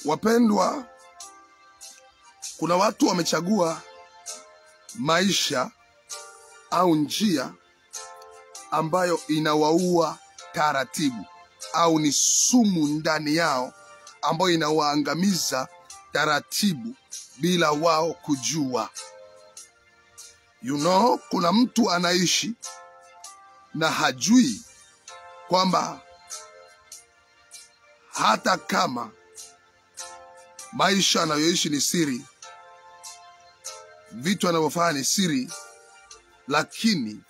Wapendwa, kuna watu wamechagua maisha au njia ambayo inawaua taratibu, au ni sumu ndani yao ambayo inawaangamiza taratibu bila wao kujua. Kuna mtu anaishi na hajui kwamba hata kama maisha anayoishi ni siri, vitu anavyofanya ni siri, lakini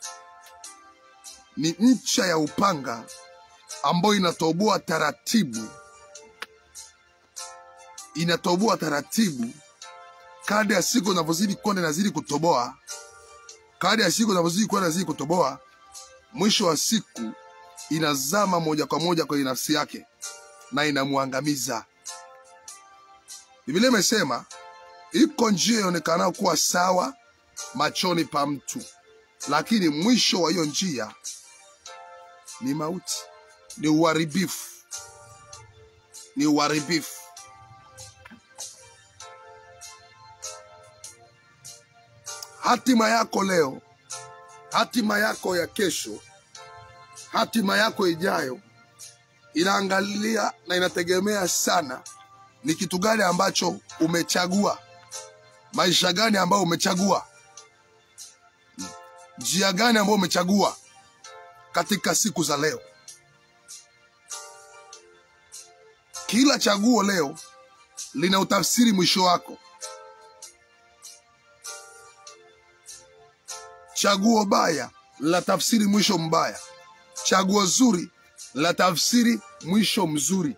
ni ncha ya upanga ambayo inatoboa taratibu. Inatoboa taratibu. Kadri ya siku zinavyozidi kwenda inazidi kutoboa. Kadri ya siku zinavyozidi kwenda inazidi kutoboa. Mwisho wa siku inazama moja kwa moja kwenye nafsi yake na inamuangamiza. Biblia imesema iko njia inaonekana kuwa sawa machoni pa mtu, lakini mwisho wa hiyo njia ni mauti, ni uharibifu, ni uharibifu. Hatima yako leo, hatima yako ya kesho, hatima yako ijayo inaangalia na inategemea sana ni kitu gani ambacho umechagua, maisha gani ambayo umechagua, njia gani ambayo umechagua katika siku za leo. Kila chaguo leo lina utafsiri mwisho wako. Chaguo baya la tafsiri mwisho mbaya. Chaguo zuri la tafsiri mwisho mzuri.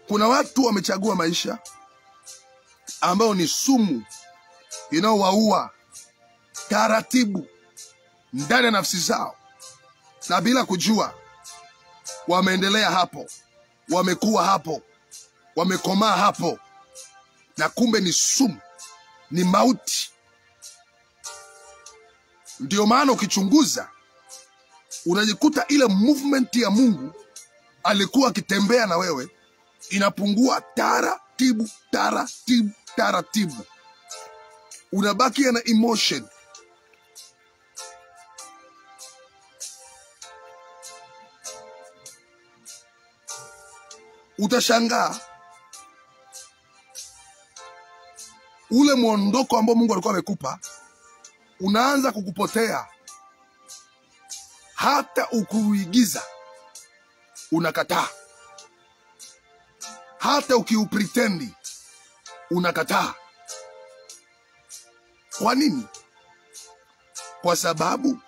Kuna watu wamechagua maisha ambayo ni sumu inayowaua taratibu ndani ya nafsi zao, na bila kujua wameendelea hapo, wamekuwa hapo, wamekomaa hapo, na kumbe ni sumu, ni mauti. Ndio maana ukichunguza unajikuta ile movement ya Mungu alikuwa akitembea na wewe inapungua taratibu taratibu taratibu. Unabaki na emotion. Utashangaa ule mwondoko ambao Mungu alikuwa amekupa unaanza kukupotea. Hata ukuigiza unakataa, hata ukiupretendi unakataa. Kwa nini? Kwa sababu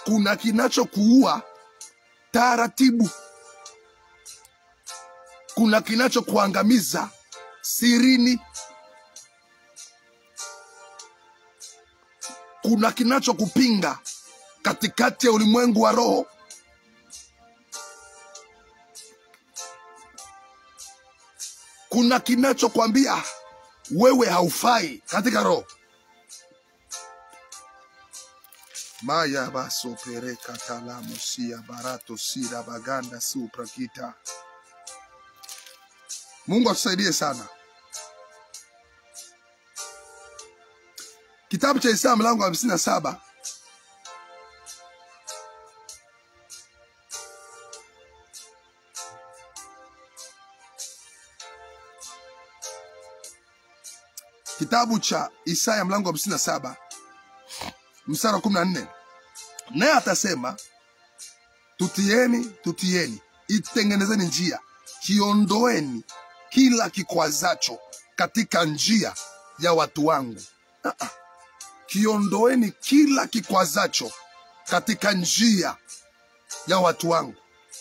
kuna kinachokuua taratibu, kuna kinachokuangamiza sirini, kuna kinachokupinga katikati ya ulimwengu wa roho. Kuna kinachokwambia wewe haufai katika roho. Maya baso pereka talamu siya barato sira baganda suprakita. Mungu atusaidie sana. Kitabu cha Isaya mlango wa 57. Kitabu cha Isaya mlango wa 57 mstari wa 14. Naye atasema, tutieni, itengenezeni njia, kiondoeni kila kikwazacho katika njia ya watu wangu. Kiondoeni kila kikwazacho katika njia ya watu wangu.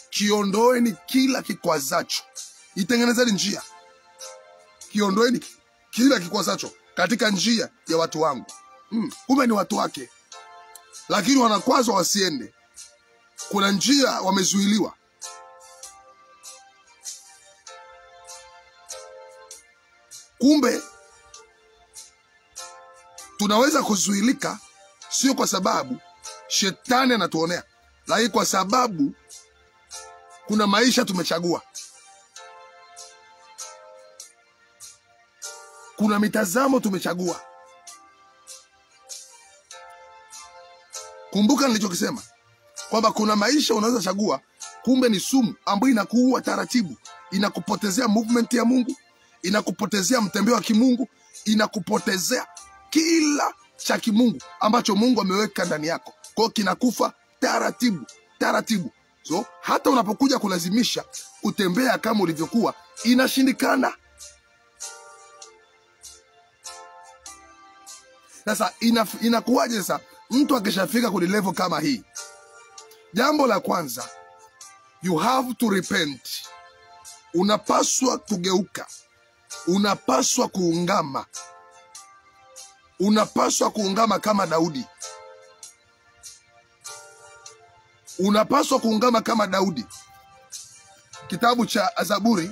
Kiondoeni kila kikwazacho. Itengenezeni njia. Kiondoeni kila kikwazacho katika njia ya watu wangu. Kumbe ni watu wake, lakini wanakwazwa wasiende. Kuna njia wamezuiliwa. Kumbe tunaweza kuzuilika sio kwa sababu shetani anatuonea, lakini kwa sababu kuna maisha tumechagua, kuna mitazamo tumechagua. Kumbuka nilichokisema kwamba kuna maisha unaweza chagua, kumbe ni sumu ambayo inakuua taratibu, inakupotezea movement ya Mungu, inakupotezea mtembeo wa kimungu, inakupotezea kila cha kimungu ambacho Mungu ameweka ndani yako. Kwa hiyo kinakufa taratibu taratibu. So hata unapokuja kulazimisha kutembea kama ulivyokuwa, inashindikana. Sasa inakuwaje sasa mtu akishafika kwenye level kama hii? Jambo la kwanza, you have to repent. Unapaswa kugeuka, unapaswa kuungama, unapaswa kuungama kama Daudi. Unapaswa kuungama kama Daudi. Kitabu cha Zaburi,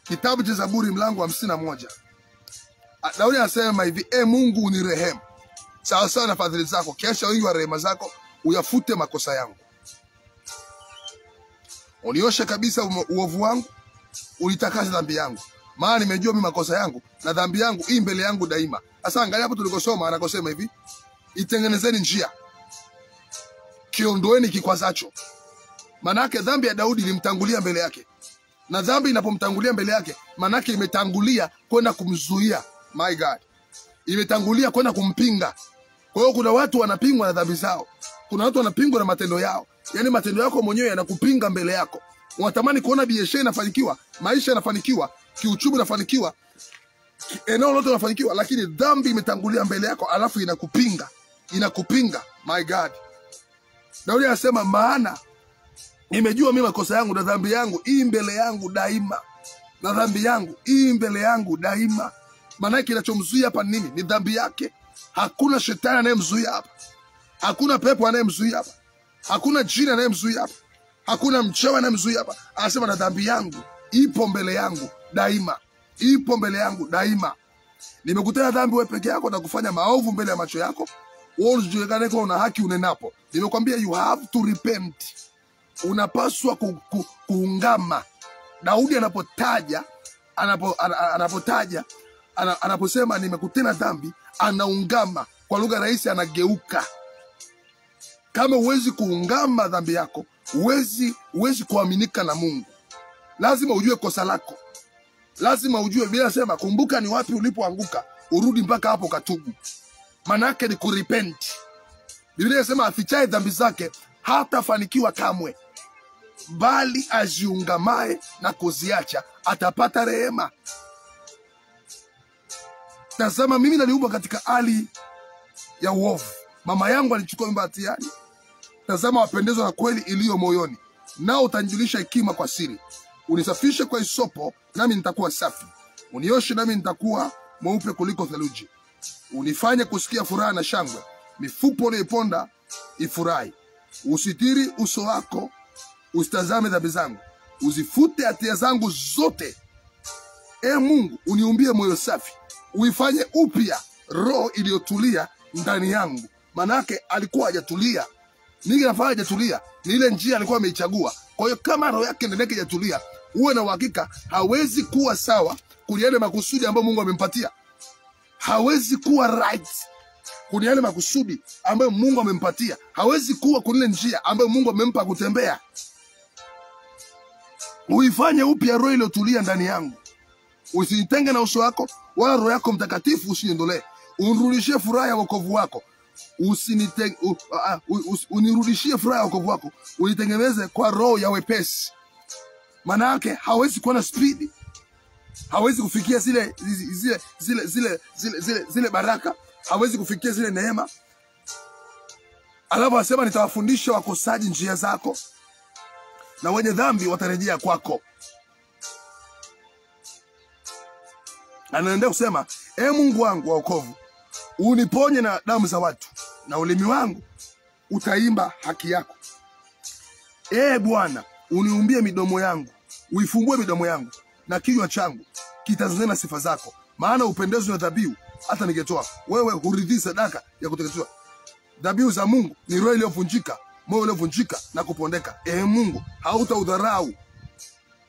kitabu cha Zaburi mlango wa 51. Daudi anasema hivi: Mungu unirehemu sawa sawa na fadhili zako, kiasi wingi wa rehema zako uyafute makosa yangu. Unioshe kabisa uovu wangu, unitakase dhambi yangu, maana nimejua mimi makosa yangu na dhambi yangu hii mbele yangu daima. Sasa angalia hapo tulikosoma, anakosema hivi: itengenezeni njia, kiondoeni kikwazacho. Manake dhambi ya Daudi ilimtangulia mbele yake, na dhambi inapomtangulia mbele yake, manake imetangulia kwenda kumzuia. My God, imetangulia kwenda kumpinga. Kwa hiyo kuna watu wanapingwa na dhambi zao, kuna watu wanapingwa na matendo yao. Yani matendo yako mwenyewe yanakupinga mbele yako. Unatamani kuona biashara inafanikiwa, maisha yanafanikiwa, kiuchumi inafanikiwa, eneo lote linafanikiwa, lakini dhambi imetangulia mbele yako, alafu inakupinga. My God, Daudi anasema, maana nimejua mimi makosa yangu na dhambi yangu hii mbele yangu daima, na dhambi yangu hii mbele yangu daima. Maana kinachomzuia hapa nini? Ni dhambi yake. Hakuna shetani anayemzuia hapa, hakuna pepo anayemzuia hapa, hakuna jini anayemzuia hapa, hakuna mchawi anayemzuia hapa. Anasema na dhambi yangu ipo mbele yangu daima, ipo mbele yangu daima. Nimekutana dhambi wewe peke yako na kufanya maovu mbele ya macho yako, wewe unajijulikana kwa una haki unenapo. Nimekwambia you have to repent. Unapaswa kuungama. Daudi anaposema nimekutenda dhambi, anaungama. Kwa lugha rahisi, anageuka. Kama huwezi kuungama dhambi yako, huwezi kuaminika na Mungu. Lazima ujue kosa lako, lazima ujue. Biblia sema kumbuka ni wapi ulipoanguka, urudi mpaka hapo katubu. Manake ni kurepent. Biblia sema afichaye dhambi zake hatafanikiwa kamwe, bali aziungamae na kuziacha atapata rehema. Tazama, mimi naliumbwa katika hali ya uovu, mama yangu alichukua mimba hatiani. Tazama, wapendezwa na kweli iliyo moyoni, nao utanijulisha hekima kwa siri. Unisafishe kwa hisopo, nami nitakuwa safi, unioshe nami nitakuwa mweupe kuliko theluji. Unifanye kusikia furaha na shangwe, mifupa uliyoponda ifurahi. Usitiri uso wako, usitazame dhambi zangu, uzifute hatia zangu zote. Mungu, uniumbie moyo safi, uifanye upya roho iliyotulia ndani yangu. Manake alikuwa hajatulia. Nini nafanya hajatulia? Ni ile njia alikuwa ameichagua. Kwa hiyo kama roho yake ndani yake hajatulia, uwe na uhakika hawezi kuwa sawa kwenye yale makusudi ambayo Mungu amempatia. Hawezi kuwa right kwenye yale makusudi ambayo Mungu amempatia. Hawezi kuwa kwenye njia ambayo Mungu amempa kutembea. Uifanye upya roho iliyotulia ndani yangu. Usinitenge na uso wako, wala Roho yako Mtakatifu usiniondolee. Unirudishie furaha ya wokovu wako. Unirudishie furaha ya wokovu wako. Unitengeneze kwa roho ya wepesi. Maana yake hawezi kuwa na speed, hawezi kufikia zile baraka, hawezi kufikia zile neema. Alafu asema nitawafundisha wakosaji njia zako, na wenye dhambi watarejea kwako. Anaendelea kusema, Mungu wangu wa wokovu, uniponye na damu za watu, na ulimi wangu utaimba haki yako. Bwana, uniumbie midomo yangu, uifumbue midomo yangu, na kinywa changu kitanena sifa zako. Maana upendezwe na dhabihu hata nikitoa. Wewe huridhi sadaka ya kuteketezwa. Dhabihu za Mungu ni roho iliyovunjika, moyo uliovunjika na kupondeka. Mungu hautaudharau.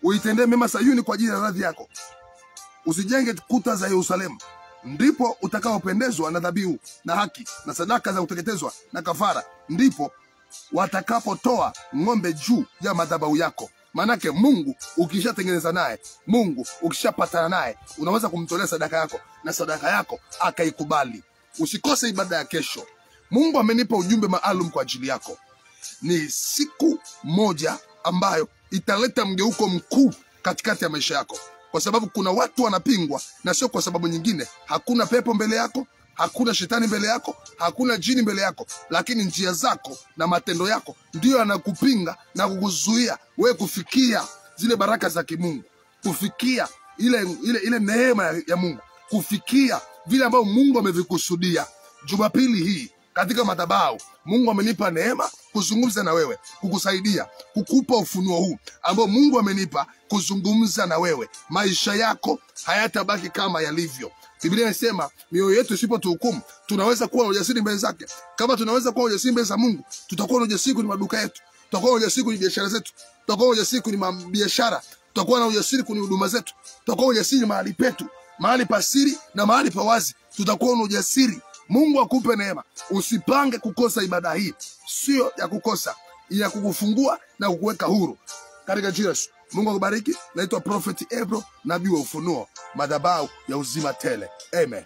Uitendee mema Sayuni kwa ajili ya radhi yako. Usijenge kuta za Yerusalemu. Ndipo utakaopendezwa na dhabihu na haki na sadaka za kuteketezwa na kafara. Ndipo watakapotoa ng'ombe juu ya madhabahu yako. Manake Mungu ukishatengeneza naye, Mungu ukishapatana naye, unaweza kumtolea sadaka yako na sadaka yako akaikubali. Usikose ibada ya kesho. Mungu amenipa ujumbe maalum kwa ajili yako. Ni siku moja ambayo italeta mgeuko mkuu katikati ya maisha yako. Kwa sababu kuna watu wanapingwa, na sio kwa sababu nyingine. Hakuna pepo mbele yako, hakuna shetani mbele yako, hakuna jini mbele yako, lakini njia zako na matendo yako ndio yanakupinga na kukuzuia wewe kufikia zile baraka za kimungu, kufikia ile neema ya Mungu, kufikia vile ambavyo Mungu amevikusudia. Jumapili hii katika madhabahu, Mungu amenipa neema kuzungumza na wewe, kukusaidia, kukupa ufunuo huu ambao Mungu amenipa kuzungumza na wewe. Maisha yako hayatabaki kama yalivyo. Biblia inasema mioyo yetu isipotuhukumu, tunaweza kuwa na ujasiri mbele zake. Kama tunaweza kuwa na ujasiri mbele za Mungu, tutakuwa na ujasiri kwenye maduka yetu, tutakuwa na ujasiri kwenye biashara zetu, tutakuwa na ujasiri kwenye biashara, tutakuwa na ujasiri kwenye huduma zetu, tutakuwa na ujasiri mahali petu, mahali pa siri na mahali pa wazi, tutakuwa na ujasiri. Mungu akupe neema. Usipange kukosa ibada hii. Sio ya kukosa, ya kukufungua na kukuweka huru. Katika jina la Yesu. Mungu akubariki. Naitwa Prophet Ebro, nabii wa ufunuo, madhabahu ya uzima tele. Amen.